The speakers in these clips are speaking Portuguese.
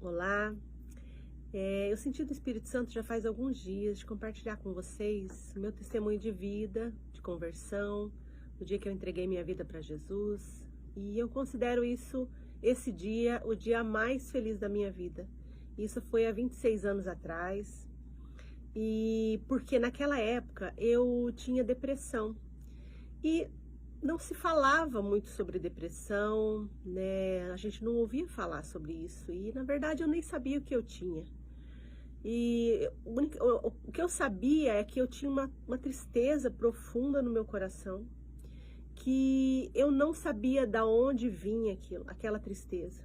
Olá, eu senti do Espírito Santo já faz alguns dias de compartilhar com vocês meu testemunho de vida, de conversão, do dia que eu entreguei minha vida para Jesus. E eu considero esse dia, o dia mais feliz da minha vida. Isso foi há 26 anos atrás. E porque naquela época eu tinha depressão. E não se falava muito sobre depressão, né? A gente não ouvia falar sobre isso. E na verdade eu nem sabia o que eu tinha. E o que eu sabia é que eu tinha uma tristeza profunda no meu coração, que eu não sabia de onde vinha aquela tristeza.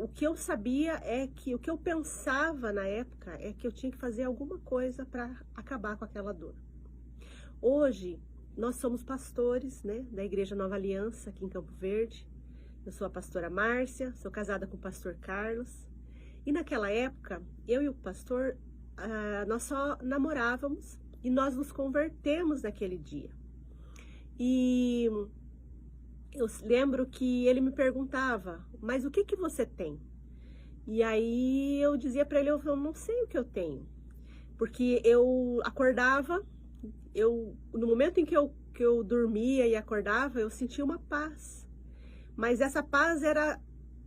O que eu sabia é que o que eu pensava na época é que eu tinha que fazer alguma coisa para acabar com aquela dor. Hoje, nós somos pastores, né, da Igreja Nova Aliança, aqui em Campo Verde. Eu sou a pastora Márcia, sou casada com o pastor Carlos. E naquela época, eu e o pastor, nós só namorávamos e nós nos convertemos naquele dia. E eu lembro que ele me perguntava, mas o que você tem? E aí eu dizia para ele, eu não sei o que eu tenho. Porque eu acordava, no momento em que eu dormia e acordava, eu sentia uma paz. Mas essa paz era,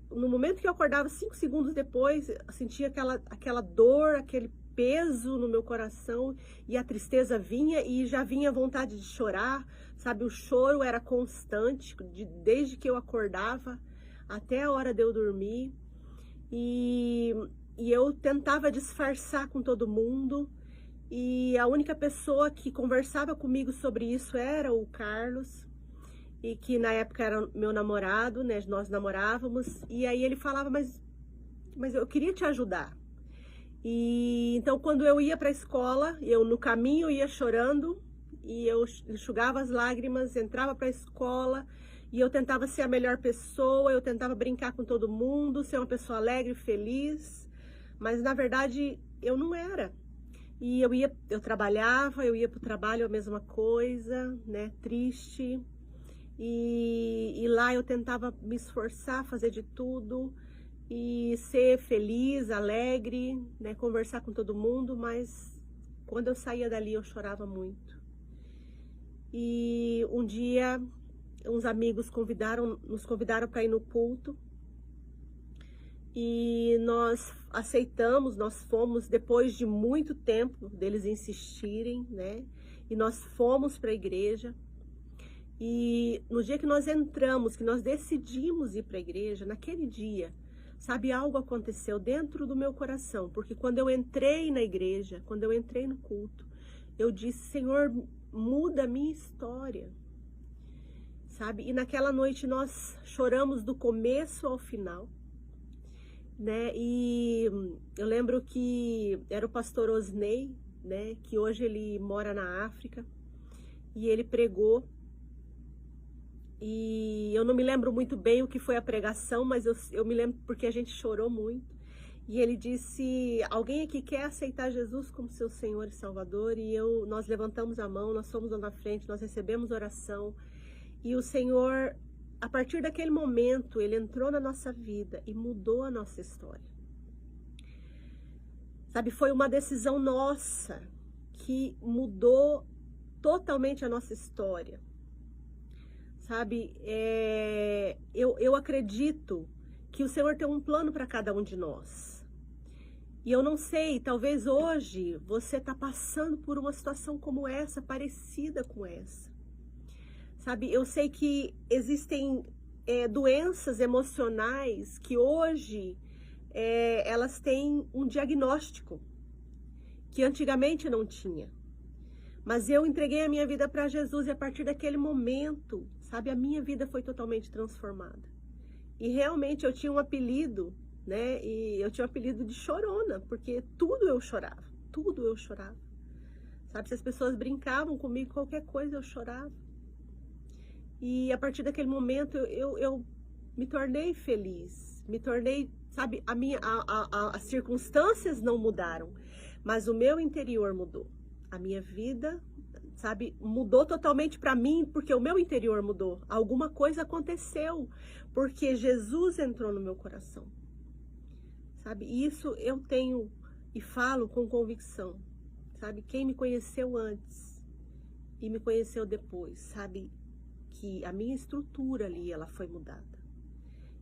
no momento que eu acordava, 5 segundos depois, eu sentia aquela dor, aquele peso no meu coração, e a tristeza vinha e já vinha a vontade de chorar, sabe? O choro era constante, desde que eu acordava até a hora de eu dormir, e eu tentava disfarçar com todo mundo, e a única pessoa que conversava comigo sobre isso era o Carlos, e que na época era meu namorado, né? Nós namorávamos, e aí ele falava, mas eu queria te ajudar. E então quando eu ia para a escola, eu no caminho ia chorando, e eu enxugava as lágrimas, entrava para a escola, e eu tentava ser a melhor pessoa, eu tentava brincar com todo mundo, ser uma pessoa alegre, feliz, mas na verdade eu não era. E eu trabalhava, eu ia para o trabalho a mesma coisa, né, triste, e lá eu tentava me esforçar, fazer de tudo, e ser feliz, alegre, né, conversar com todo mundo, mas quando eu saía dali eu chorava muito. E um dia uns amigos nos convidaram para ir no culto, e nós aceitamos, nós fomos depois de muito tempo deles insistirem, né? E nós fomos para a igreja. E no dia que nós entramos, que nós decidimos ir para a igreja, naquele dia, sabe, algo aconteceu dentro do meu coração, porque quando eu entrei na igreja, quando eu entrei no culto, eu disse, Senhor, muda a minha história, sabe? E naquela noite nós choramos do começo ao final, né? E eu lembro que era o pastor Osney, né? Que hoje ele mora na África, e ele pregou. E eu não me lembro muito bem o que foi a pregação, mas eu me lembro porque a gente chorou muito. E ele disse, alguém aqui quer aceitar Jesus como seu Senhor e Salvador? E nós levantamos a mão, nós fomos lá na frente, nós recebemos oração. E o Senhor, a partir daquele momento, Ele entrou na nossa vida e mudou a nossa história. Sabe, foi uma decisão nossa que mudou totalmente a nossa história. Sabe, eu acredito que o Senhor tem um plano para cada um de nós. E eu não sei, talvez hoje você está passando por uma situação como essa, parecida com essa. Sabe, eu sei que existem doenças emocionais que hoje elas têm um diagnóstico que antigamente não tinha. Mas eu entreguei a minha vida para Jesus e a partir daquele momento, sabe, a minha vida foi totalmente transformada. E realmente eu tinha um apelido, né, e eu tinha um apelido de chorona, porque tudo eu chorava, tudo eu chorava. Sabe, se as pessoas brincavam comigo, qualquer coisa eu chorava. E a partir daquele momento eu me tornei feliz, me tornei, sabe, as circunstâncias não mudaram, mas o meu interior mudou. A minha vida, sabe, mudou totalmente para mim, porque o meu interior mudou. Alguma coisa aconteceu, porque Jesus entrou no meu coração. sabe? E isso eu tenho e falo com convicção, sabe? Quem me conheceu antes e me conheceu depois, sabe? Que a minha estrutura ali, ela foi mudada.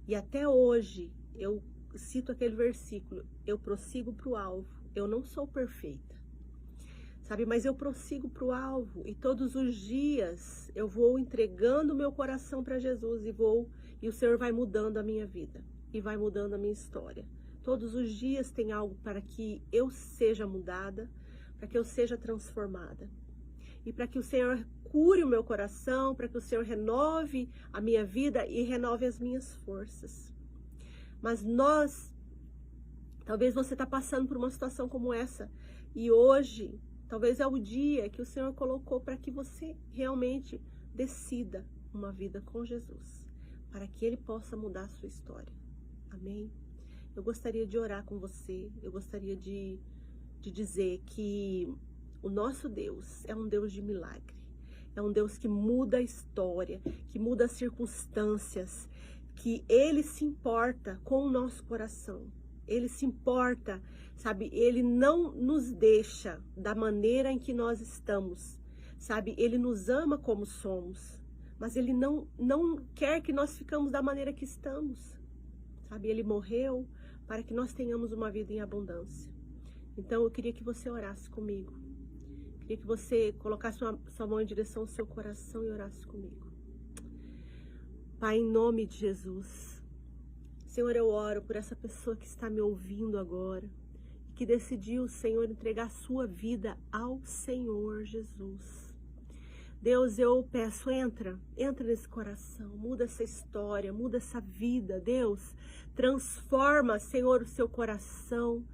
E até hoje, eu cito aquele versículo, eu prossigo para o alvo, eu não sou perfeita, sabe? Mas eu prossigo para o alvo e todos os dias eu vou entregando o meu coração para Jesus e o Senhor vai mudando a minha vida e vai mudando a minha história. Todos os dias tem algo para que eu seja mudada, para que eu seja transformada. E para que o Senhor cure o meu coração, para que o Senhor renove a minha vida e renove as minhas forças. Mas talvez você está passando por uma situação como essa. E hoje, talvez é o dia que o Senhor colocou para que você realmente decida uma vida com Jesus. Para que Ele possa mudar a sua história. Amém? Eu gostaria de orar com você, eu gostaria de dizer que o nosso Deus é um Deus de milagre, é um Deus que muda a história, que muda as circunstâncias, que Ele se importa com o nosso coração, Ele se importa, sabe, Ele não nos deixa da maneira em que nós estamos, sabe, Ele nos ama como somos, mas Ele não quer que nós ficamos da maneira que estamos, sabe, Ele morreu para que nós tenhamos uma vida em abundância. Então eu queria que você orasse comigo. Queria que você colocasse sua mão em direção ao seu coração e orasse comigo. Pai, em nome de Jesus, Senhor, eu oro por essa pessoa que está me ouvindo agora, que decidiu, Senhor, entregar a sua vida ao Senhor Jesus. Deus, eu peço, entra nesse coração, muda essa história, muda essa vida, Deus, transforma, Senhor, o seu coração,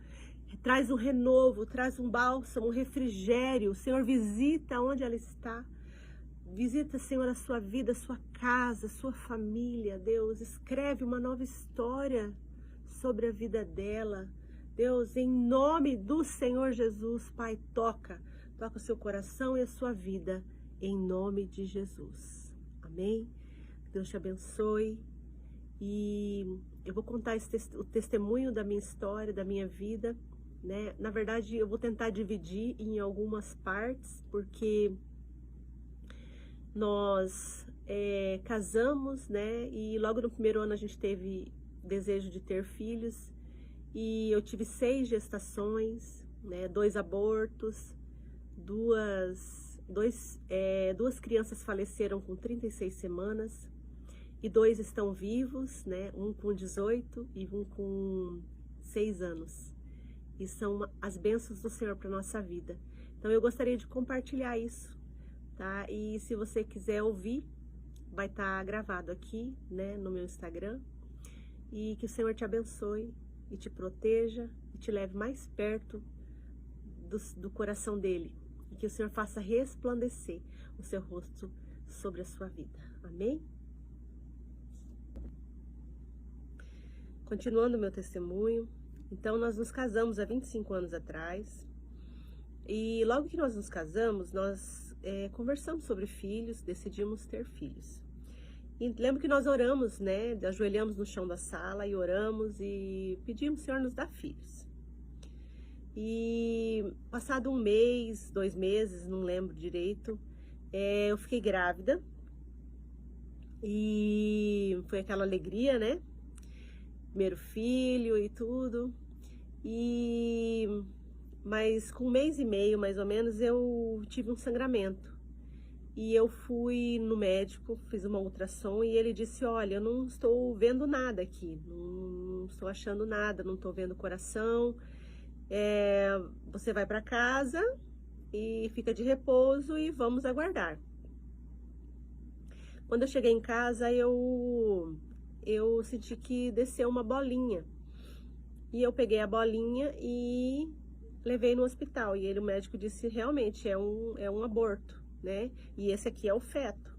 traz um renovo, traz um bálsamo, um refrigério, Senhor, visita onde ela está, visita, Senhor, a sua vida, a sua casa, a sua família, Deus, escreve uma nova história sobre a vida dela, Deus, em nome do Senhor Jesus, Pai, toca o seu coração e a sua vida, em nome de Jesus. Amém? Deus te abençoe. E eu vou contar o testemunho da minha história, da minha vida, né? Na verdade, eu vou tentar dividir em algumas partes, porque nós casamos, né? E logo no primeiro ano a gente teve desejo de ter filhos. E eu tive 6 gestações, né? 2 abortos, duas crianças faleceram com 36 semanas e 2 estão vivos, né? Um com 18 e um com 6 anos. E são as bênçãos do Senhor para nossa vida. Então eu gostaria de compartilhar isso, tá? E se você quiser ouvir, vai estar gravado aqui, né, no meu Instagram. E que o Senhor te abençoe e te proteja e te leve mais perto do coração dele. E que o Senhor faça resplandecer o seu rosto sobre a sua vida. Amém? Continuando o meu testemunho. Então, nós nos casamos há 25 anos atrás. E logo que nós nos casamos, nós conversamos sobre filhos, decidimos ter filhos. E lembro que nós oramos, né? Ajoelhamos no chão da sala e oramos e pedimos, Senhor, nos dá filhos. E passado 1 mês, 2 meses, não lembro direito, eu fiquei grávida. E foi aquela alegria, né? Primeiro filho e tudo. Mas com 1 mês e meio, mais ou menos, eu tive um sangramento. E eu fui no médico, fiz uma ultrassom e ele disse, olha, eu não estou vendo nada aqui, não estou achando nada, não estou vendo coração. Você vai para casa e fica de repouso e vamos aguardar. Quando eu cheguei em casa, eu senti que desceu uma bolinha. E eu peguei a bolinha e levei no hospital. E o médico disse, realmente, é um aborto, né? E esse aqui é o feto,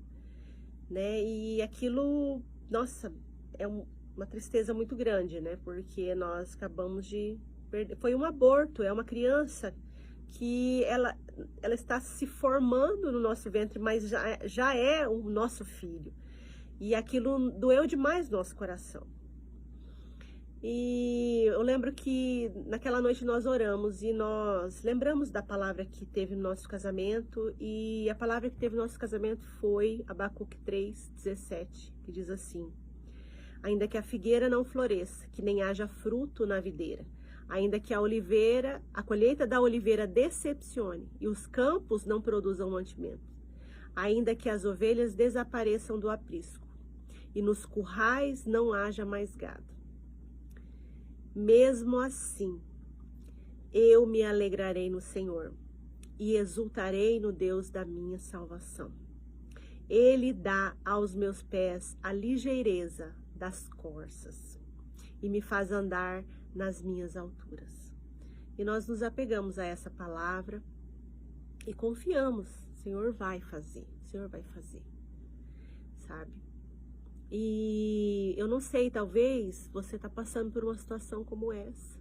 né? E aquilo, nossa, é uma tristeza muito grande, né? Porque nós acabamos de perder. Foi um aborto, é uma criança que ela está se formando no nosso ventre, mas já é o nosso filho. E aquilo doeu demais no nosso coração. E eu lembro que naquela noite nós oramos e nós lembramos da palavra que teve no nosso casamento, e a palavra que teve no nosso casamento foi Abacuque 3:17, que diz assim: ainda que a figueira não floresça, que nem haja fruto na videira, ainda que a colheita da oliveira decepcione e os campos não produzam mantimento, ainda que as ovelhas desapareçam do aprisco e nos currais não haja mais gado, mesmo assim eu me alegrarei no Senhor e exultarei no Deus da minha salvação. Ele dá aos meus pés a ligeireza das corças e me faz andar nas minhas alturas. E nós nos apegamos a essa palavra e confiamos, o Senhor vai fazer, sabe? E eu não sei, talvez você está passando por uma situação como essa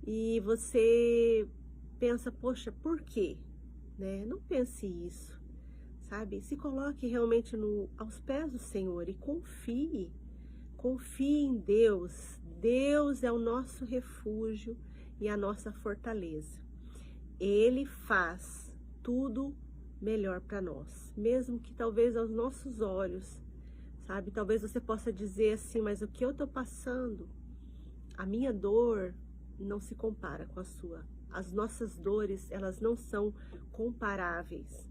e você pensa, poxa, por quê? Né? Não pense isso, sabe? Se coloque realmente aos pés do Senhor e confie em Deus. Deus é o nosso refúgio e a nossa fortaleza. Ele faz tudo melhor para nós, mesmo que talvez aos nossos olhos, sabe? Talvez você possa dizer assim, mas o que eu estou passando, a minha dor não se compara com a sua. As nossas dores, elas não são comparáveis,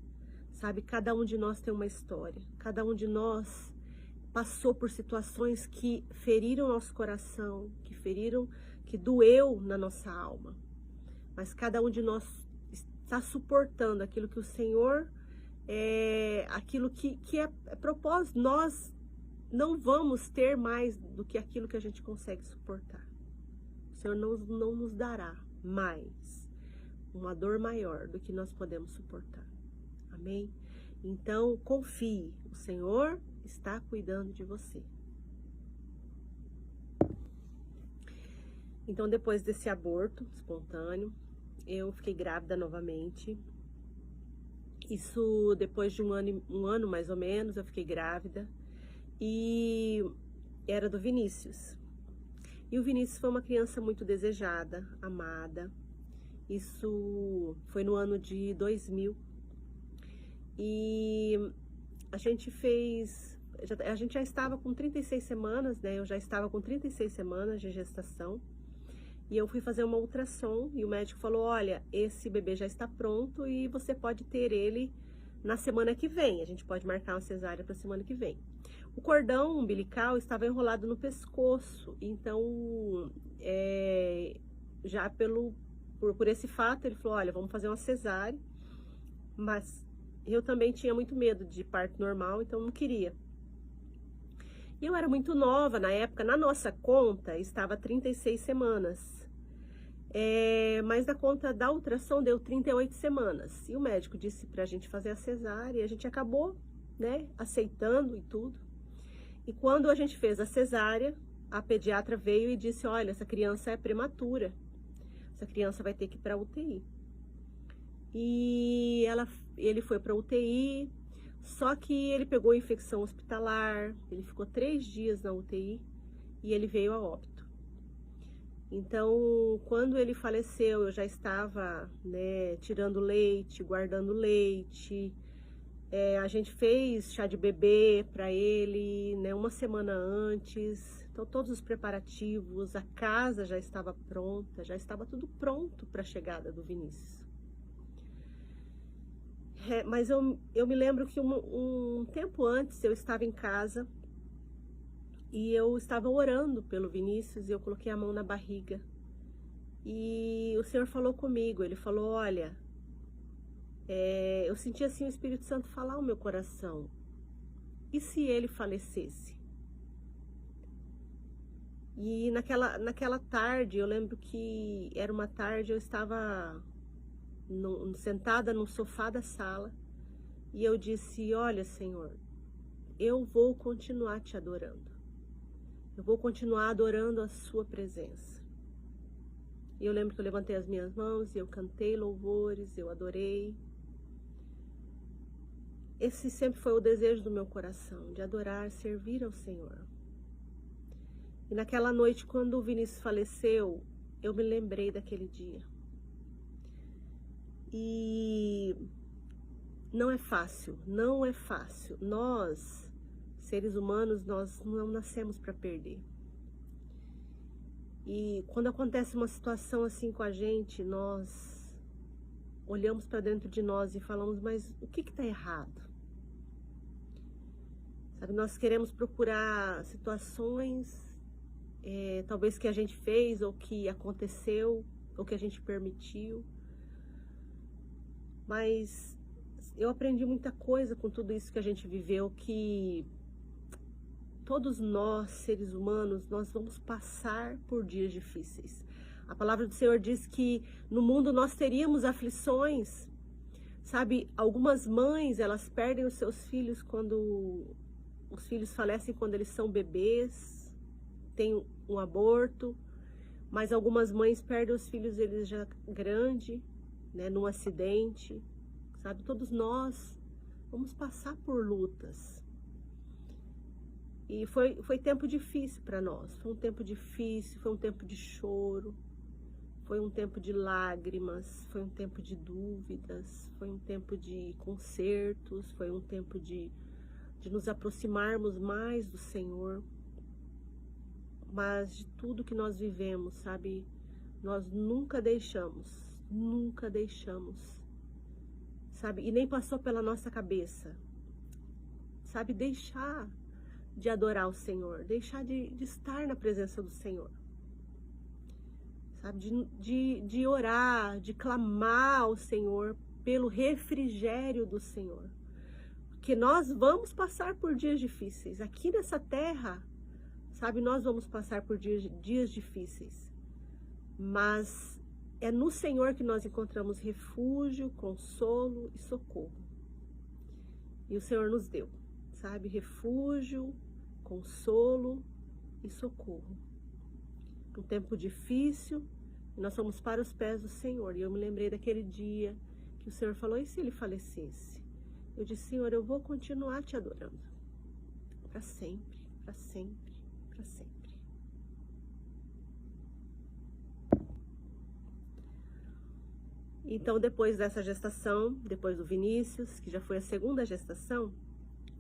sabe? Cada um de nós tem uma história, cada um de nós passou por situações que feriram nosso coração, que doeu na nossa alma. Mas cada um de nós está suportando aquilo que o Senhor, aquilo que é propósito. Nós não vamos ter mais do que aquilo que a gente consegue suportar. O Senhor não nos dará mais uma dor maior do que nós podemos suportar. Amém? Então, confie, o Senhor está cuidando de você. Então, depois desse aborto espontâneo, eu fiquei grávida novamente. Isso depois de um ano mais ou menos, eu fiquei grávida. E era do Vinícius. E o Vinícius foi uma criança muito desejada, amada. Isso foi no ano de 2000. E a gente já estava com 36 semanas, né? Eu já estava com 36 semanas de gestação. E eu fui fazer uma ultrassom e o médico falou, olha, esse bebê já está pronto e você pode ter ele na semana que vem. A gente pode marcar uma cesárea para a semana que vem. O cordão umbilical estava enrolado no pescoço, então já por esse fato ele falou, olha, vamos fazer uma cesárea, mas eu também tinha muito medo de parto normal, então não queria. E eu era muito nova na época, na nossa conta estava 36 semanas, mas na conta da ultrassom deu 38 semanas, e o médico disse pra gente fazer a cesárea, e a gente acabou, né, aceitando e tudo. E quando a gente fez a cesárea, a pediatra veio e disse, olha, essa criança é prematura, essa criança vai ter que ir para UTI. E ele foi para UTI, só que ele pegou infecção hospitalar, ele ficou 3 dias na UTI e ele veio a óbito. Então, quando ele faleceu, eu já estava, né, tirando leite, guardando leite. A gente fez chá de bebê para ele, né, uma semana antes. Então, todos os preparativos, a casa já estava pronta, já estava tudo pronto para a chegada do Vinícius. Mas eu me lembro que um tempo antes eu estava em casa e eu estava orando pelo Vinícius e eu coloquei a mão na barriga. E o Senhor falou comigo, ele falou, olha, eu senti assim o Espírito Santo falar ao meu coração, e se ele falecesse? E naquela tarde, eu lembro que era uma tarde, eu estava sentada no sofá da sala, e eu disse, olha, Senhor, eu vou continuar te adorando, eu vou continuar adorando a sua presença. E eu lembro que eu levantei as minhas mãos, e eu cantei louvores, eu adorei. Esse sempre foi o desejo do meu coração, de adorar, servir ao Senhor. E naquela noite, quando o Vinícius faleceu, eu me lembrei daquele dia. E não é fácil, não é fácil. Nós, seres humanos, nós não nascemos para perder. E quando acontece uma situação assim com a gente, nós olhamos para dentro de nós e falamos, mas o que está errado? Sabe, nós queremos procurar situações, talvez que a gente fez, ou que aconteceu, ou que a gente permitiu. Mas eu aprendi muita coisa com tudo isso que a gente viveu, que todos nós, seres humanos, nós vamos passar por dias difíceis. A palavra do Senhor diz que no mundo nós teríamos aflições. Sabe, algumas mães, elas perdem os seus filhos quando os filhos falecem quando eles são bebês, tem um aborto, mas algumas mães perdem os filhos eles já grande, né, num acidente, sabe? Todos nós vamos passar por lutas. E foi tempo difícil para nós, foi um tempo difícil, foi um tempo de choro, foi um tempo de lágrimas, foi um tempo de dúvidas, foi um tempo de consertos, foi um tempo de nos aproximarmos mais do Senhor. Mas de tudo que nós vivemos, sabe, nós nunca deixamos, sabe, e nem passou pela nossa cabeça, sabe, deixar de adorar o Senhor, deixar de estar na presença do Senhor, sabe, de orar, de clamar ao Senhor pelo refrigério do Senhor, porque nós vamos passar por dias difíceis, aqui nessa terra, sabe, nós vamos passar por dias difíceis, mas é no Senhor que nós encontramos refúgio, consolo e socorro, e o Senhor nos deu, sabe, refúgio, consolo e socorro. Um tempo difícil, nós fomos para os pés do Senhor. E eu me lembrei daquele dia que o Senhor falou, e se ele falecesse? Eu disse, Senhor, eu vou continuar te adorando. Para sempre, para sempre, para sempre. Então, depois dessa gestação, depois do Vinícius, que já foi a segunda gestação,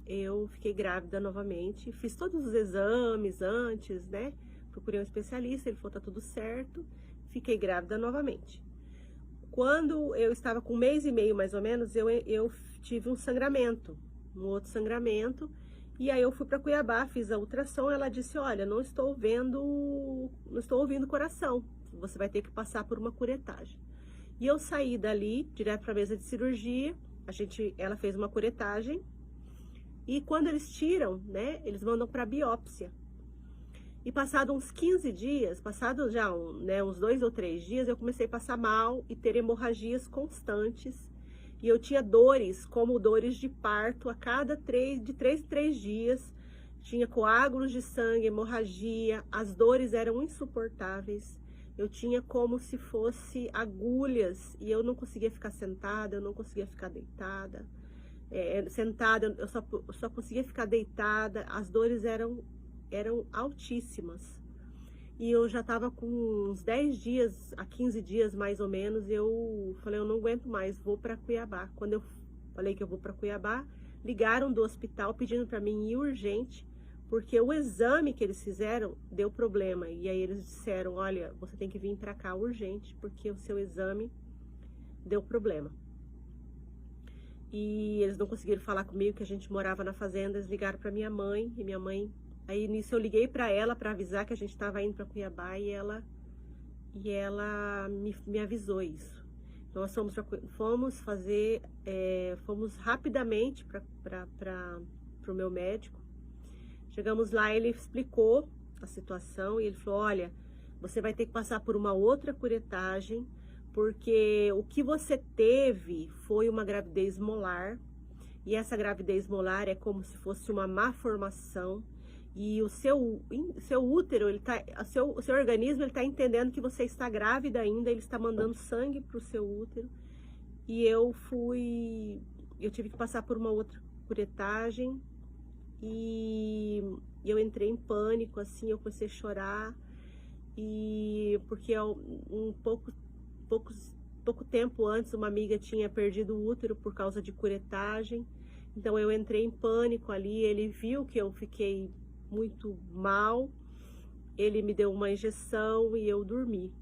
eu fiquei grávida novamente, fiz todos os exames antes, né? Procurei um especialista, ele falou, tá tudo certo, fiquei grávida novamente. Quando eu estava com 1 mês e meio, mais ou menos, eu tive um outro sangramento, e aí eu fui para Cuiabá, fiz a ultrassom, ela disse, olha, não estou ouvindo o coração, você vai ter que passar por uma curetagem. E eu saí dali, direto para a mesa de cirurgia, ela fez uma curetagem, e quando eles tiram, né, eles mandam para biópsia. E passado uns 15 dias, passado já uns 2 ou 3 dias, eu comecei a passar mal e ter hemorragias constantes. E eu tinha dores, como dores de parto, de 3 em 3 dias. Tinha coágulos de sangue, hemorragia, as dores eram insuportáveis. Eu tinha como se fosse agulhas e eu não conseguia ficar sentada, eu não conseguia ficar deitada. Sentada, eu só conseguia ficar deitada, as dores eram altíssimas. E eu já estava com uns 10 dias, a 15 dias mais ou menos, eu falei, eu não aguento mais, vou para Cuiabá. Quando eu falei que eu vou para Cuiabá, ligaram do hospital pedindo para mim ir urgente, porque o exame que eles fizeram deu problema. E aí eles disseram, olha, você tem que vir para cá urgente, porque o seu exame deu problema. E eles não conseguiram falar comigo, que a gente morava na fazenda, eles ligaram para minha mãe, e minha mãe... Aí nisso eu liguei para ela para avisar que a gente estava indo para Cuiabá, e ela me avisou isso. Então nós fomos rapidamente para o meu médico. Chegamos lá, ele explicou a situação e ele falou, olha, você vai ter que passar por uma outra curetagem, porque o que você teve foi uma gravidez molar, e essa gravidez molar é como se fosse uma má formação, e o seu útero, o seu organismo, ele está entendendo que você está grávida ainda, ele está mandando sangue para o seu útero, e eu tive que passar por uma outra curetagem, e E eu entrei em pânico, assim, eu comecei a chorar. E porque pouco tempo antes uma amiga tinha perdido o útero por causa de curetagem. Então eu entrei em pânico ali, ele viu que eu fiquei muito mal, ele me deu uma injeção e eu dormi.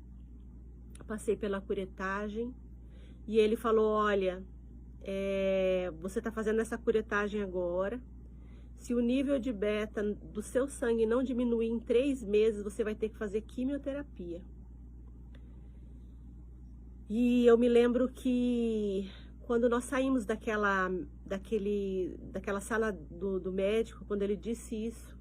Passei pela curetagem e ele falou, olha, você está fazendo essa curetagem agora, se o nível de beta do seu sangue não diminuir em 3 meses, você vai ter que fazer quimioterapia. E eu me lembro que quando nós saímos daquela sala do médico, quando ele disse isso,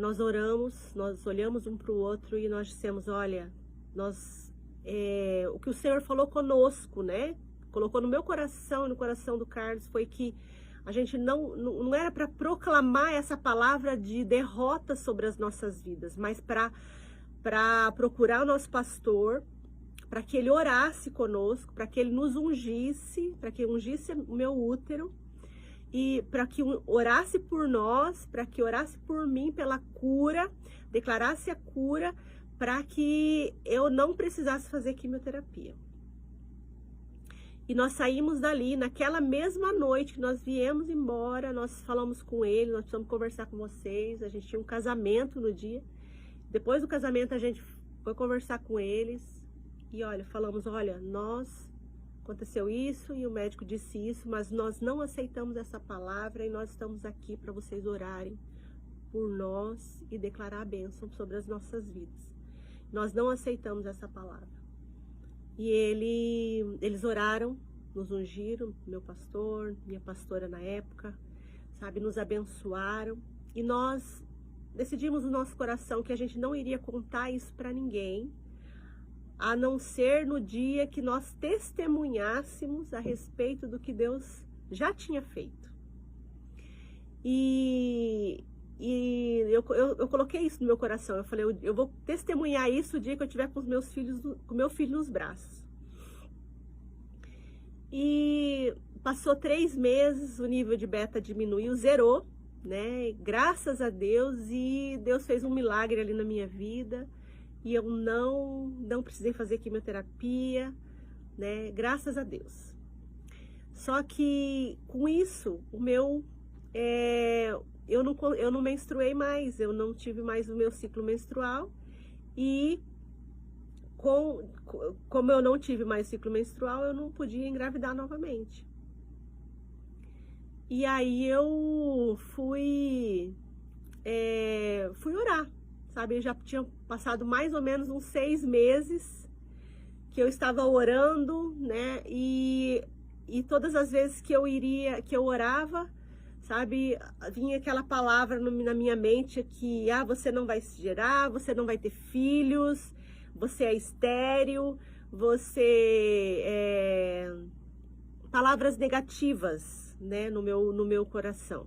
nós oramos, nós olhamos um para o outro e nós dissemos, olha, o que o Senhor falou conosco, né? Colocou no meu coração e no coração do Carlos, foi que a gente não era para proclamar essa palavra de derrota sobre as nossas vidas, mas para procurar o nosso pastor, para que ele orasse conosco, para que ele nos ungisse, para que ungisse o meu útero, e para que orasse por nós, para que orasse por mim pela cura, declarasse a cura, para que eu não precisasse fazer quimioterapia. E nós saímos dali, naquela mesma noite que nós viemos embora, nós falamos com ele, nós precisamos conversar com vocês, a gente tinha um casamento no dia. Depois do casamento a gente foi conversar com eles e olha, falamos, olha, aconteceu isso e o médico disse isso, mas nós não aceitamos essa palavra e nós estamos aqui para vocês orarem por nós e declarar a bênção sobre as nossas vidas. Nós não aceitamos essa palavra. E eles oraram, nos ungiram, meu pastor, minha pastora na época, sabe, nos abençoaram. E nós decidimos no nosso coração que a gente não iria contar isso para ninguém, a não ser no dia que nós testemunhássemos a respeito do que Deus já tinha feito. E eu coloquei isso no meu coração. Eu falei, eu vou testemunhar isso o dia que eu tiver com meu filho nos braços. E passou 3 meses, o nível de beta diminuiu, zerou, né? Graças a Deus, e Deus fez um milagre ali na minha vida. E eu não precisei fazer quimioterapia, né? Graças a Deus. Só que com isso, eu não menstruei mais, eu não tive mais o meu ciclo menstrual e como eu não tive mais ciclo menstrual, eu não podia engravidar novamente. E aí eu fui orar, sabe? Eu já tinha passado mais ou menos uns 6 meses que eu estava orando, né? E todas as vezes que eu orava, sabe, vinha aquela palavra na minha mente que, você não vai se gerar, você não vai ter filhos, você é estéril, palavras negativas, né, no meu coração.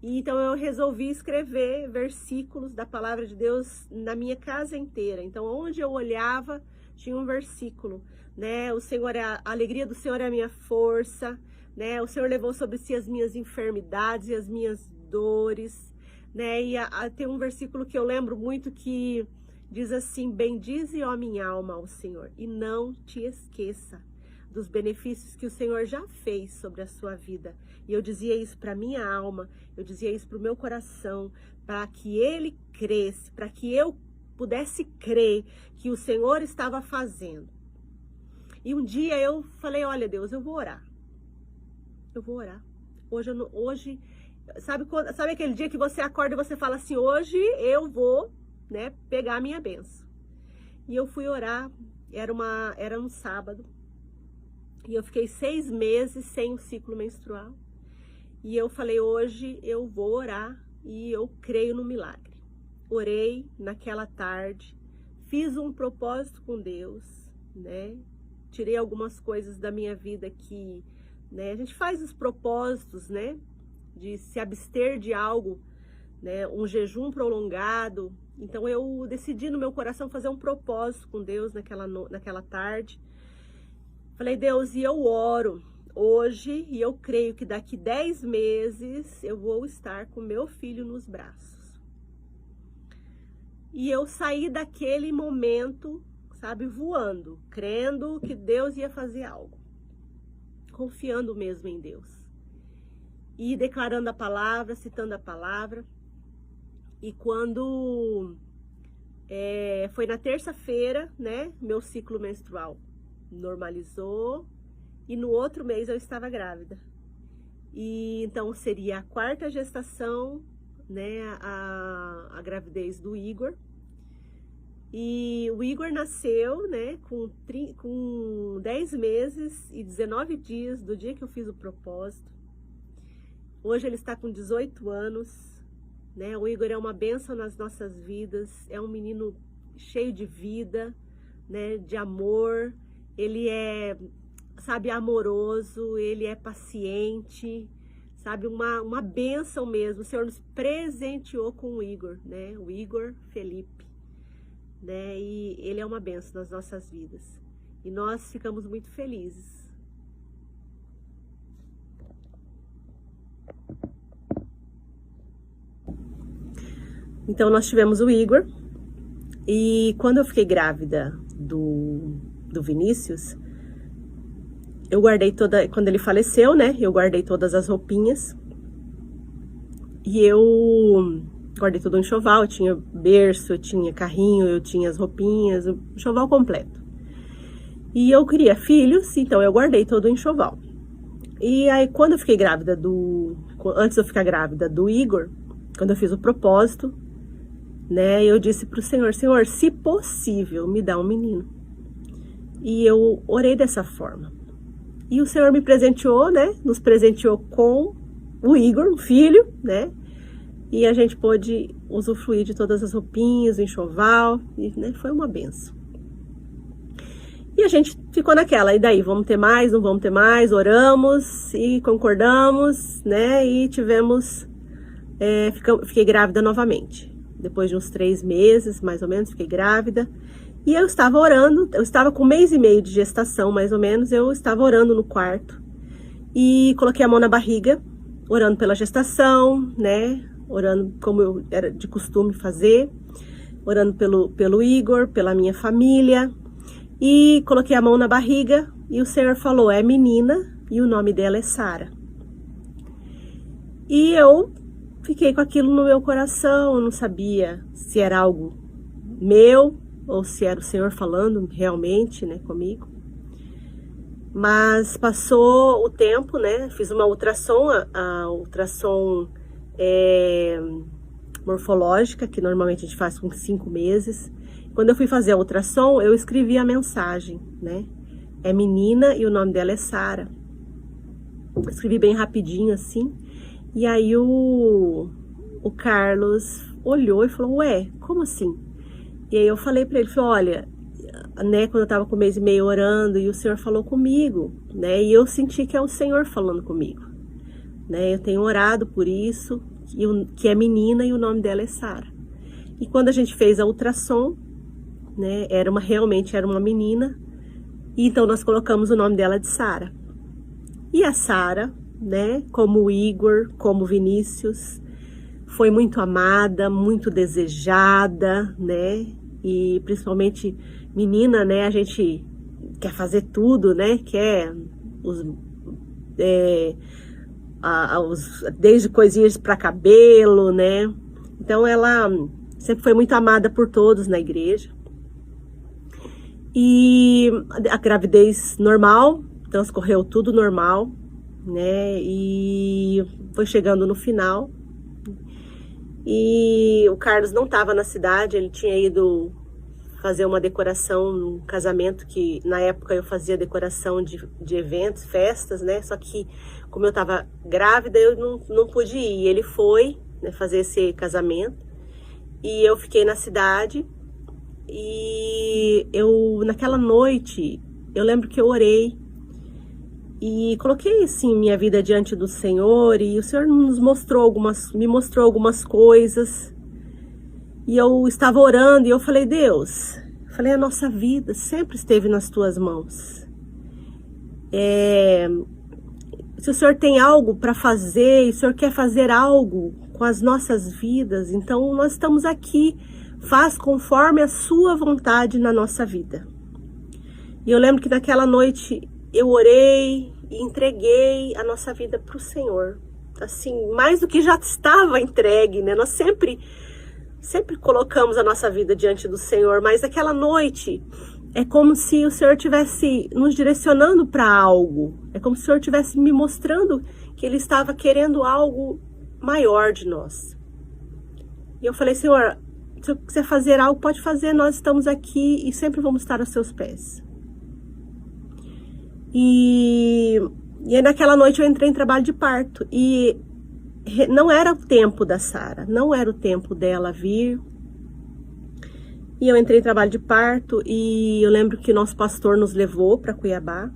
E então eu resolvi escrever versículos da palavra de Deus na minha casa inteira. Então onde eu olhava tinha um versículo, né? A alegria do Senhor é a minha força, né? O Senhor levou sobre si as minhas enfermidades e as minhas dores, né? E tem um versículo que eu lembro muito que diz assim: bendize, ó minha alma, ao Senhor, e não te esqueça dos benefícios que o Senhor já fez sobre a sua vida. E eu dizia isso para minha alma, eu dizia isso para o meu coração, para que ele cresce, para que eu pudesse crer que o Senhor estava fazendo. E um dia eu falei, olha Deus, eu vou orar. Eu vou orar. Hoje, sabe aquele dia que você acorda e você fala assim, hoje eu vou, né, pegar a minha bênção. E eu fui orar, era um sábado, e eu fiquei 6 meses sem o ciclo menstrual. E eu falei, hoje eu vou orar e eu creio no milagre. Orei naquela tarde, fiz um propósito com Deus, né? Tirei algumas coisas da minha vida que, né? A gente faz os propósitos, né? De se abster de algo, né? Um jejum prolongado. Então eu decidi no meu coração fazer um propósito com Deus naquela tarde. Falei, Deus, e eu oro hoje e eu creio que daqui 10 meses eu vou estar com meu filho nos braços. E eu saí daquele momento, sabe, voando, crendo que Deus ia fazer algo, confiando mesmo em Deus. E declarando a palavra, citando a palavra. E quando foi na terça-feira, né, meu ciclo menstrual normalizou e no outro mês eu estava grávida. E então seria a 4ª gestação, né, a gravidez do Igor. E o Igor nasceu, né, com 10 meses e 19 dias do dia que eu fiz o propósito. Hoje ele está com 18 anos. Né? O Igor é uma bênção nas nossas vidas, é um menino cheio de vida, né? De amor, ele é, sabe, amoroso, ele é paciente, sabe, uma bênção mesmo. O Senhor nos presenteou com o Igor, né? O Igor Felipe, né? E ele é uma bênção nas nossas vidas. E nós ficamos muito felizes. Então nós tivemos o Igor, e quando eu fiquei grávida do Vinícius, eu guardei quando ele faleceu, né, eu guardei todas as roupinhas, e eu guardei todo o enxoval, eu tinha berço, eu tinha carrinho, eu tinha as roupinhas, o enxoval completo. E eu queria filhos, então eu guardei todo o enxoval. E aí quando eu fiquei grávida antes de eu ficar grávida do Igor, quando eu fiz o propósito, né, eu disse para o Senhor, Senhor, se possível, me dá um menino. E eu orei dessa forma. E o Senhor me presenteou, né, nos presenteou com o Igor, um filho, né, e a gente pôde usufruir de todas as roupinhas, o enxoval, e, né, foi uma benção. E a gente ficou naquela, e daí, vamos ter mais, não vamos ter mais, oramos e concordamos, né, e tivemos, fiquei grávida novamente. Depois de uns 3 meses, mais ou menos, fiquei grávida. E eu estava orando, eu estava com 1 mês e meio de gestação, mais ou menos. Eu estava orando no quarto. E coloquei a mão na barriga, orando pela gestação, né? Orando como eu era de costume fazer. Orando pelo Igor, pela minha família. E coloquei a mão na barriga e o Senhor falou, é menina e o nome dela é Sara. E eu fiquei com aquilo no meu coração, eu não sabia se era algo meu ou se era o Senhor falando realmente, né, comigo. Mas passou o tempo, né, fiz uma ultrassom, a ultrassom morfológica, que normalmente a gente faz com 5 meses. Quando eu fui fazer a ultrassom, eu escrevi a mensagem, né, é menina e o nome dela é Sara. Escrevi bem rapidinho assim. E aí o Carlos olhou e falou, ué, como assim? E aí eu falei para ele, falei, olha, né, quando eu tava com 1 mês e meio orando, e o Senhor falou comigo, né, e eu senti que é o Senhor falando comigo, né, eu tenho orado por isso, que é menina e o nome dela é Sara. E quando a gente fez a ultrassom, né, realmente era uma menina, e então nós colocamos o nome dela de Sara. E a Sara, né, como o Igor, como o Vinícius, foi muito amada, muito desejada, né, e principalmente menina, né, a gente quer fazer tudo, né, quer desde coisinhas para cabelo, né, então ela sempre foi muito amada por todos na igreja. E a gravidez normal, transcorreu tudo normal, né, e foi chegando no final, e o Carlos não estava na cidade, ele tinha ido fazer uma decoração no casamento, que na época eu fazia decoração de eventos, festas, né, só que como eu estava grávida, eu não pude ir, ele foi, né, fazer esse casamento, e eu fiquei na cidade, e naquela noite, eu lembro que eu orei, e coloquei, assim, minha vida diante do Senhor, e o Senhor me mostrou algumas coisas, e eu estava orando, e eu falei, Deus, a nossa vida sempre esteve nas tuas mãos. se o Senhor tem algo para fazer, e o Senhor quer fazer algo com as nossas vidas, então nós estamos aqui, faz conforme a sua vontade na nossa vida. E eu lembro que naquela noite eu orei e entreguei a nossa vida para o Senhor. Assim, mais do que já estava entregue, né? Nós sempre colocamos a nossa vida diante do Senhor, mas aquela noite é como se o Senhor estivesse nos direcionando para algo. É como se o Senhor estivesse me mostrando que Ele estava querendo algo maior de nós. E eu falei, Senhor, se eu quiser fazer algo, pode fazer, nós estamos aqui e sempre vamos estar aos seus pés. E aí naquela noite eu entrei em trabalho de parto e não era o tempo da Sara, não era o tempo dela vir. E eu entrei em trabalho de parto e eu lembro que o nosso pastor nos levou para Cuiabá,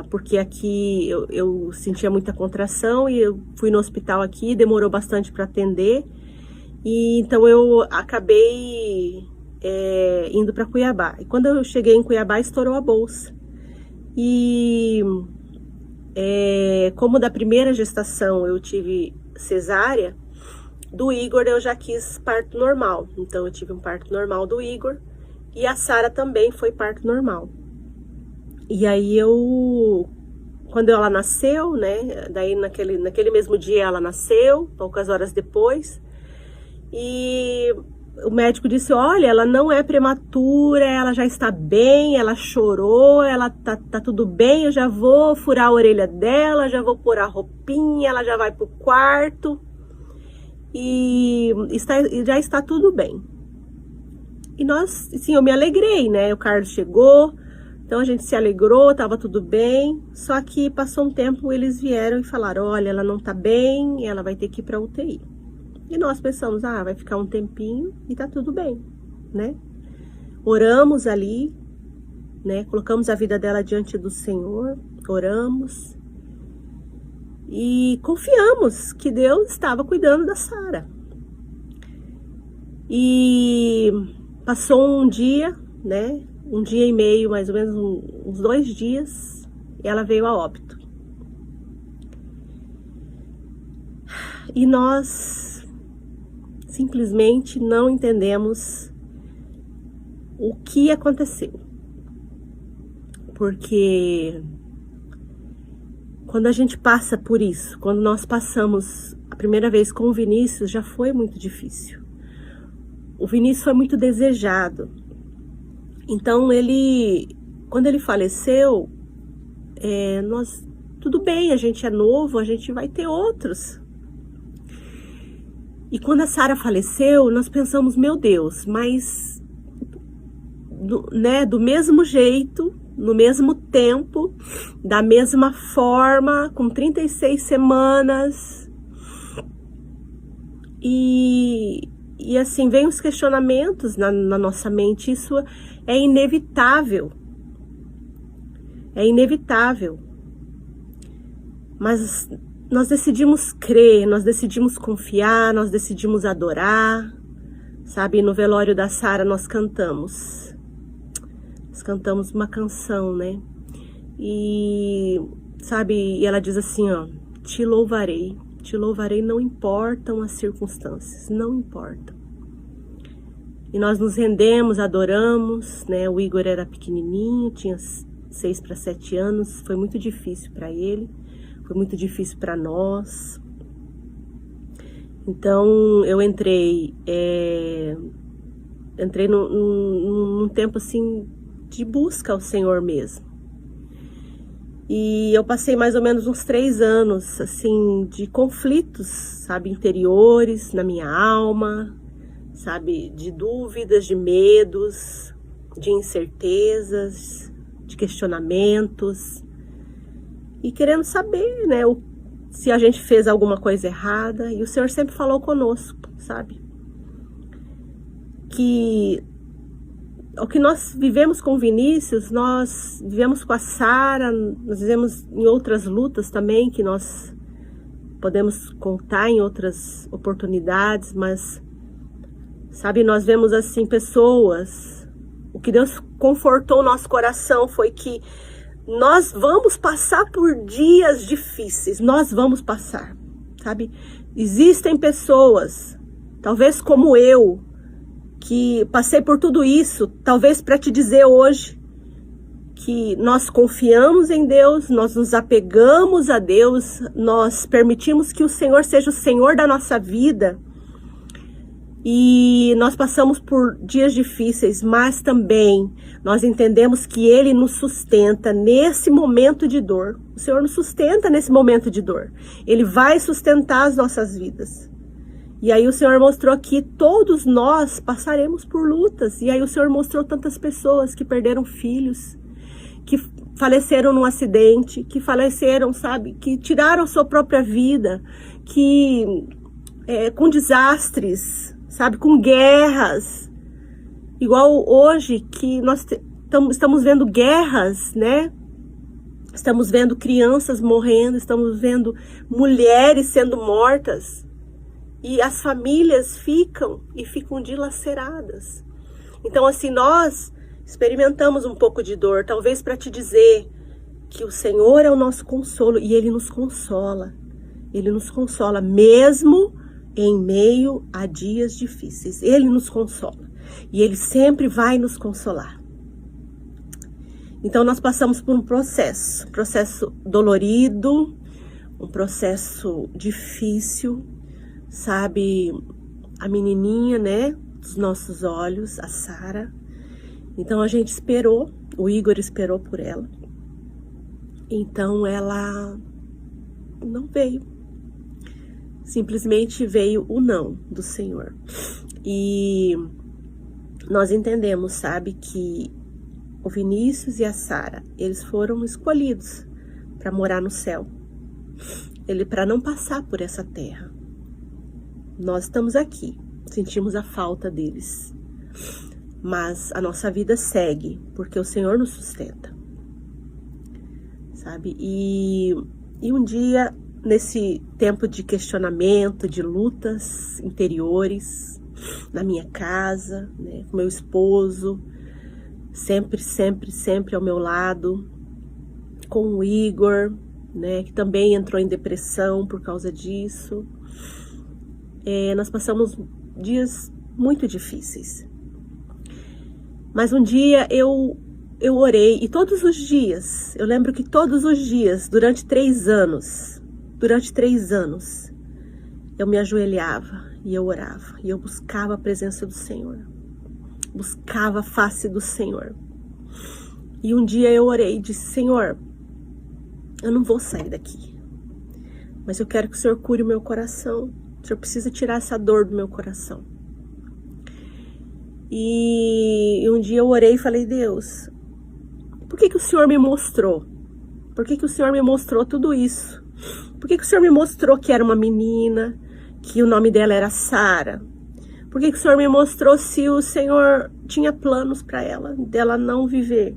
porque aqui eu sentia muita contração e eu fui no hospital aqui, demorou bastante para atender. E então eu acabei indo para Cuiabá. E quando eu cheguei em Cuiabá, estourou a bolsa. E como da primeira gestação eu tive cesárea, do Igor eu já quis parto normal. Então eu tive um parto normal do Igor e a Sara também foi parto normal. E aí quando ela nasceu, né, daí naquele mesmo dia ela nasceu, poucas horas depois, e o médico disse, olha, ela não é prematura, ela já está bem, ela chorou, ela tá tudo bem, eu já vou furar a orelha dela, já vou pôr a roupinha, ela já vai pro quarto e já está tudo bem. E nós, assim, eu me alegrei, né, o Carlos chegou, então a gente se alegrou, tava tudo bem, só que passou um tempo, eles vieram e falaram, olha, ela não tá bem, ela vai ter que ir pra UTI. E nós pensamos, vai ficar um tempinho e tá tudo bem, né? Oramos ali, né? Colocamos a vida dela diante do Senhor, oramos e confiamos que Deus estava cuidando da Sara. E passou um dia, né? Um dia e meio, mais ou menos uns 2 dias, e ela veio a óbito. E nós simplesmente não entendemos o que aconteceu. Porque quando a gente passa por isso, quando nós passamos a primeira vez com o Vinícius, já foi muito difícil. O Vinícius foi muito desejado. Então quando ele faleceu, tudo bem, a gente é novo, a gente vai ter outros. E quando a Sara faleceu, nós pensamos, meu Deus, mas do mesmo jeito, no mesmo tempo, da mesma forma, com 36 semanas. E assim, vem os questionamentos na nossa mente, isso é inevitável. É inevitável. Mas nós decidimos crer, nós decidimos confiar, nós decidimos adorar, sabe? No velório da Sara nós cantamos uma canção, né? E, sabe, e ela diz assim, ó, te louvarei, não importam as circunstâncias, não importam. E nós nos rendemos, adoramos, né? O Igor era pequenininho, tinha 6 para 7 anos, foi muito difícil para ele. Foi muito difícil para nós. Então eu entrei num tempo assim de busca ao Senhor mesmo. E eu passei mais ou menos uns 3 anos assim de conflitos, sabe, interiores na minha alma, sabe, de dúvidas, de medos, de incertezas, de questionamentos. E querendo saber, né, se a gente fez alguma coisa errada. E o Senhor sempre falou conosco, sabe? Que o que nós vivemos com o Vinícius, nós vivemos com a Sara, nós vivemos em outras lutas também, que nós podemos contar em outras oportunidades, mas, sabe, nós vemos assim pessoas. O que Deus confortou o nosso coração foi que nós vamos passar por dias difíceis, nós vamos passar, sabe? Existem pessoas, talvez como eu, que passei por tudo isso, talvez para te dizer hoje que nós confiamos em Deus, nós nos apegamos a Deus, nós permitimos que o Senhor seja o Senhor da nossa vida. E nós passamos por dias difíceis, mas também nós entendemos que Ele nos sustenta nesse momento de dor. O Senhor nos sustenta nesse momento de dor. Ele vai sustentar as nossas vidas. E aí o Senhor mostrou que todos nós passaremos por lutas. E aí o Senhor mostrou tantas pessoas que perderam filhos, que faleceram num acidente, que faleceram, sabe, que tiraram sua própria vida, que com desastres, sabe, com guerras, igual hoje que nós estamos vendo guerras, né? Estamos vendo crianças morrendo, estamos vendo mulheres sendo mortas e as famílias ficam dilaceradas. Então, assim, nós experimentamos um pouco de dor, talvez para te dizer que o Senhor é o nosso consolo e Ele nos consola. Ele nos consola mesmo em meio a dias difíceis. Ele nos consola e Ele sempre vai nos consolar. Então nós passamos por um processo dolorido, um processo difícil, sabe, a menininha, né, dos nossos olhos, a Sara. Então a gente esperou, o Igor esperou por ela. Então ela não veio. Simplesmente veio o não do Senhor. E nós entendemos, sabe, que o Vinícius e a Sara, eles foram escolhidos para morar no céu. Para não passar por essa terra. Nós estamos aqui, sentimos a falta deles. Mas a nossa vida segue, porque o Senhor nos sustenta. Sabe? E um dia, nesse tempo de questionamento, de lutas interiores, na minha casa, né, com meu esposo, sempre ao meu lado, com o Igor, né, que também entrou em depressão por causa disso. Nós passamos dias muito difíceis. Mas um dia eu orei, e todos os dias, eu lembro que todos os dias, durante 3 anos, eu me ajoelhava e eu orava, e eu buscava a presença do Senhor, buscava a face do Senhor. E um dia eu orei e disse: Senhor, eu não vou sair daqui, mas eu quero que o Senhor cure o meu coração, o Senhor precisa tirar essa dor do meu coração. E um dia eu orei e falei: Deus, por que o Senhor me mostrou? Por que o Senhor me mostrou tudo isso? Por que o Senhor me mostrou que era uma menina, que o nome dela era Sara? Por que o Senhor me mostrou se o Senhor tinha planos para ela, dela não viver?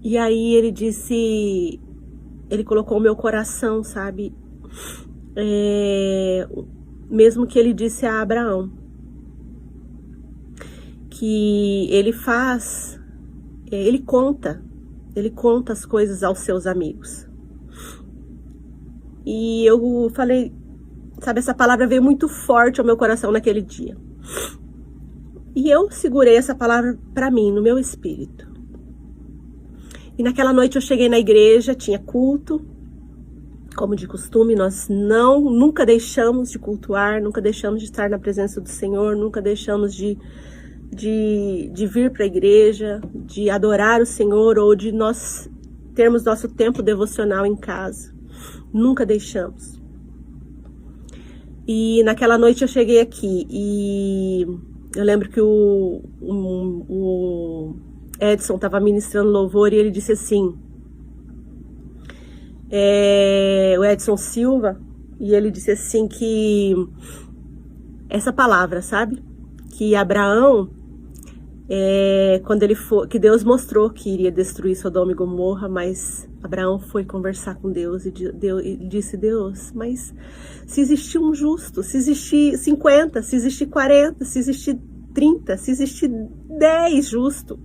E aí ele disse, ele colocou o meu coração, sabe? Mesmo que ele disse a Abraão, que ele conta as coisas aos seus amigos. E eu falei, sabe, essa palavra veio muito forte ao meu coração naquele dia. E eu segurei essa palavra para mim, no meu espírito. E naquela noite eu cheguei na igreja, tinha culto. Como de costume, nós nunca deixamos de cultuar, nunca deixamos de estar na presença do Senhor, nunca deixamos de vir para a igreja, de adorar o Senhor, ou de nós termos nosso tempo devocional em casa. Nunca deixamos. E naquela noite eu cheguei aqui e eu lembro que o Edson estava ministrando louvor e ele disse assim, o Edson Silva, e ele disse assim que essa palavra, sabe? Que Abraão, quando ele foi, que Deus mostrou que iria destruir Sodoma e Gomorra, mas Abraão foi conversar com Deus e disse: Deus, mas se existir um justo, se existir 50, se existir 40, se existir 30, se existir 10 justo,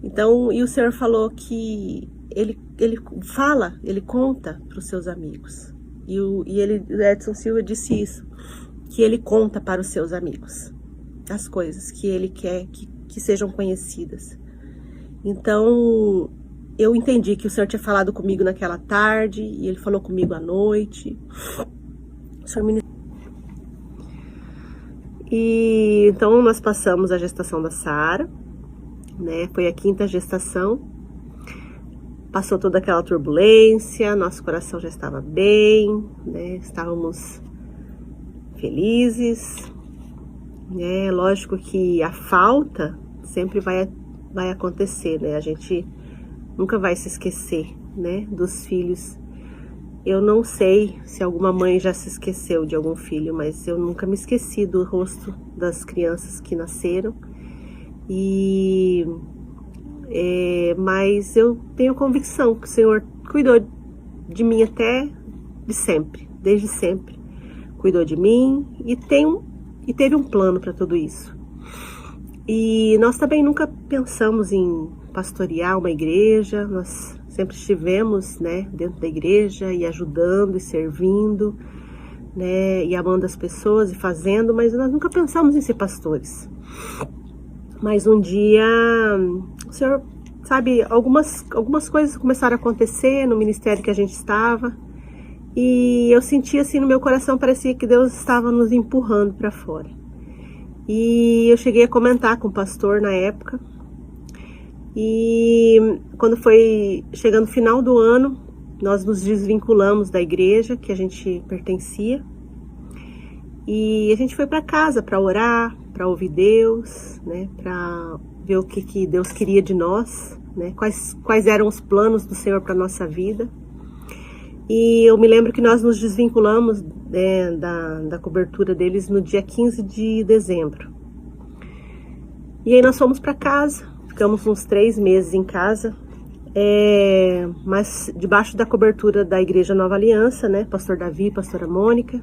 Então, e o Senhor falou que ele conta para os seus amigos. O Edson Silva disse isso, que ele conta para os seus amigos as coisas que ele quer que sejam conhecidas. Então, eu entendi que o Senhor tinha falado comigo naquela tarde, e ele falou comigo à noite. O Senhor E então nós passamos a gestação da Sara, né? Foi a 5ª gestação. Passou toda aquela turbulência, nosso coração já estava bem, né? Estávamos felizes, né? Lógico que a falta sempre vai acontecer, né? A gente nunca vai se esquecer, né, dos filhos. Eu não sei se alguma mãe já se esqueceu de algum filho, mas eu nunca me esqueci do rosto das crianças que nasceram. Mas eu tenho convicção que o Senhor cuidou de mim até de sempre, desde sempre. Cuidou de mim e teve um plano para tudo isso. E nós também nunca pensamos em pastorear uma igreja, nós sempre estivemos, né, dentro da igreja e ajudando e servindo, né, e amando as pessoas e fazendo, mas nós nunca pensamos em ser pastores. Mas um dia, o Senhor, sabe, algumas coisas começaram a acontecer no ministério que a gente estava, e eu sentia assim no meu coração, parecia que Deus estava nos empurrando para fora. E eu cheguei a comentar com o pastor na época, e quando foi chegando o final do ano, nós nos desvinculamos da igreja que a gente pertencia, e a gente foi para casa para orar, para ouvir Deus, né, para ver o que Deus queria de nós, né, quais eram os planos do Senhor para nossa vida. E eu me lembro que nós nos desvinculamos, né, da cobertura deles no dia 15 de dezembro. E aí nós fomos para casa, ficamos uns 3 meses em casa, mas debaixo da cobertura da Igreja Nova Aliança, né, pastor Davi, pastora Mônica,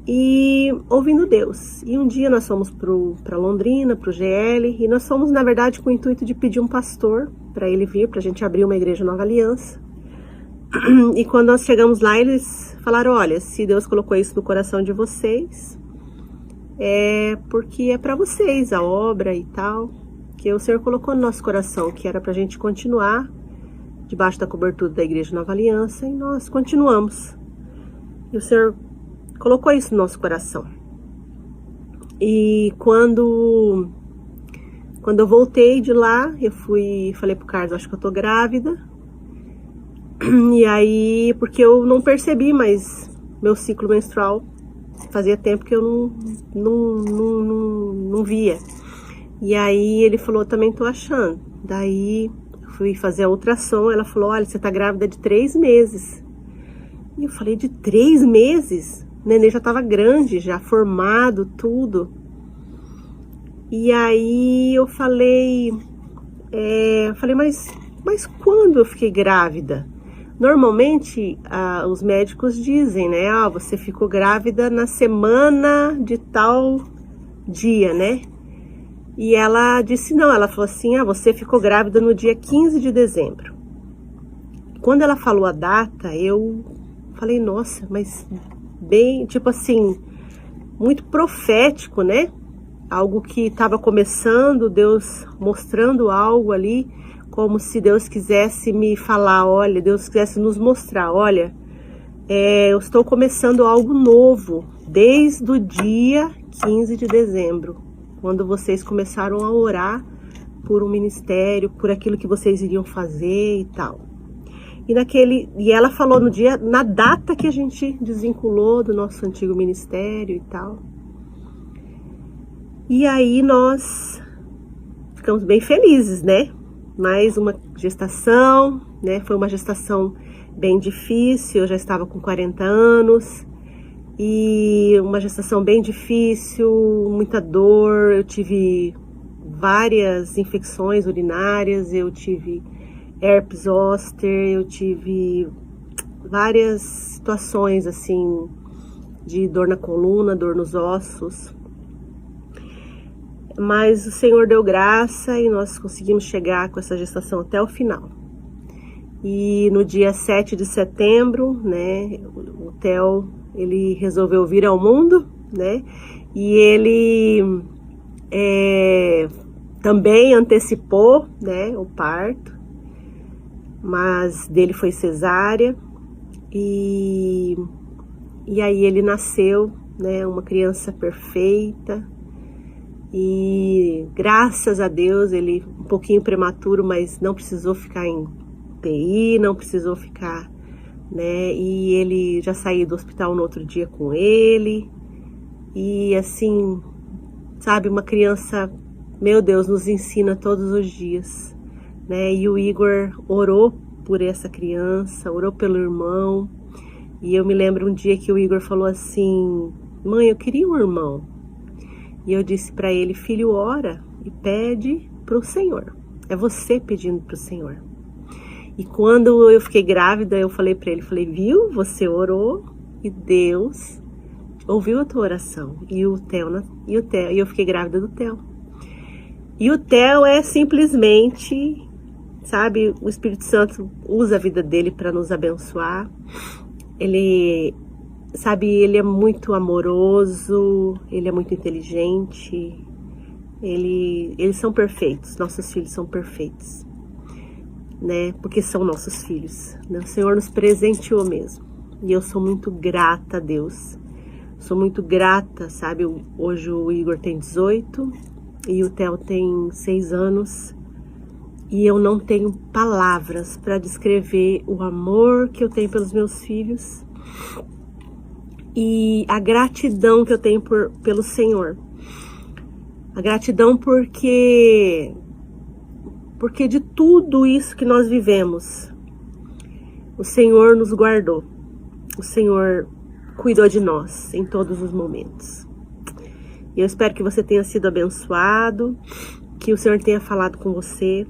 e ouvindo Deus. E um dia nós fomos para Londrina, para o GL, e nós fomos, na verdade, com o intuito de pedir um pastor para ele vir, para a gente abrir uma Igreja Nova Aliança. E quando nós chegamos lá, eles falaram: olha, se Deus colocou isso no coração de vocês, é porque é para vocês a obra e tal, que o Senhor colocou no nosso coração, que era para a gente continuar debaixo da cobertura da Igreja Nova Aliança, e nós continuamos. E o Senhor colocou isso no nosso coração. E quando eu voltei de lá, eu falei pro Carlos: acho que eu tô grávida. E aí, porque eu não percebi mais meu ciclo menstrual, fazia tempo que eu não via. E aí ele falou: também tô achando. Daí fui fazer a ultrassom, ela falou: olha, você tá grávida de 3 meses. E eu falei: de 3 meses? O neném já tava grande, já formado, tudo. E aí eu falei, mas quando eu fiquei grávida? Normalmente, os médicos dizem, né? Você ficou grávida na semana de tal dia, né? E ela disse não, ela falou assim: você ficou grávida no dia 15 de dezembro. Quando ela falou a data, eu falei: nossa, mas bem, tipo assim, muito profético, né? Algo que estava começando, Deus mostrando algo ali, como se Deus quisesse me falar: olha, Deus quisesse nos mostrar: olha, eu estou começando algo novo, desde o dia 15 de dezembro, quando vocês começaram a orar por um ministério, por aquilo que vocês iriam fazer e tal. E ela falou na data que a gente desvinculou do nosso antigo ministério e tal. E aí nós ficamos bem felizes, né? Mais uma gestação, né? Foi uma gestação bem difícil, eu já estava com 40 anos, e uma gestação bem difícil, muita dor, eu tive várias infecções urinárias, eu tive herpes zoster, eu tive várias situações assim, de dor na coluna, dor nos ossos. mas o Senhor deu graça e nós conseguimos chegar com essa gestação até o final. E no dia 7 de setembro, né, o Theo, ele resolveu vir ao mundo, né, e ele também antecipou, né, o parto, mas dele foi cesárea, e aí ele nasceu, né, uma criança perfeita, e graças a Deus ele um pouquinho prematuro, mas não precisou ficar em UTI, não precisou ficar, né, e ele já saiu do hospital no outro dia com ele, e assim, sabe, uma criança, meu Deus, nos ensina todos os dias, né? E o Igor orou por essa criança, orou pelo irmão. E eu me lembro um dia que o Igor falou assim: mãe, eu queria um irmão. E eu disse para ele: filho, ora e pede para o Senhor. É você pedindo para o Senhor. E quando eu fiquei grávida, eu falei para ele, falei: viu, você orou e Deus ouviu a tua oração. E eu fiquei grávida do Theo. E o Theo é simplesmente, sabe, o Espírito Santo usa a vida dele para nos abençoar. Ele, sabe, ele é muito amoroso, ele é muito inteligente, eles são perfeitos, nossos filhos são perfeitos, né, porque são nossos filhos, né? O Senhor nos presenteou mesmo, e eu sou muito grata a Deus, sou muito grata, sabe, hoje o Igor tem 18 e o Theo tem 6 anos, e eu não tenho palavras para descrever o amor que eu tenho pelos meus filhos e a gratidão que eu tenho pelo Senhor. A gratidão porque de tudo isso que nós vivemos, o Senhor nos guardou, o Senhor cuidou de nós em todos os momentos. E eu espero que você tenha sido abençoado, que o Senhor tenha falado com você,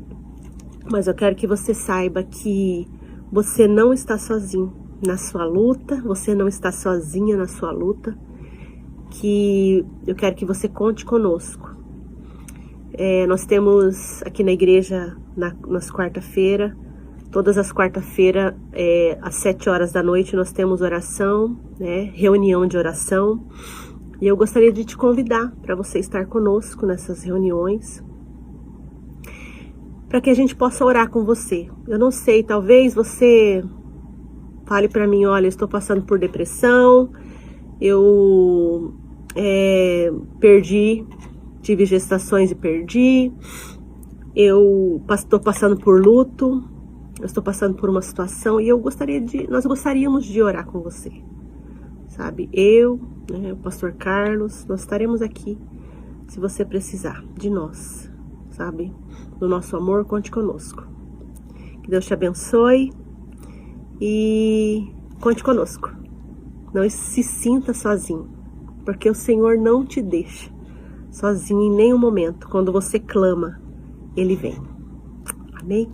mas eu quero que você saiba que você não está sozinho na sua luta, você não está sozinha na sua luta, que eu quero que você conte conosco. Nós temos aqui na igreja, nas quarta-feiras, todas as quarta-feiras, às 7 horas da noite, nós temos oração, né, reunião de oração. E eu gostaria de te convidar para você estar conosco nessas reuniões, para que a gente possa orar com você. Eu não sei, talvez você fale para mim: olha, eu estou passando por depressão, eu tive gestações e perdi, eu estou passando por luto, eu estou passando por uma situação e nós gostaríamos de orar com você, sabe? Eu, né, o pastor Carlos, nós estaremos aqui se você precisar de nós, sabe? Do nosso amor, conte conosco. Que Deus te abençoe e conte conosco. Não se sinta sozinho, porque o Senhor não te deixa sozinho em nenhum momento. Quando você clama, Ele vem. Amém?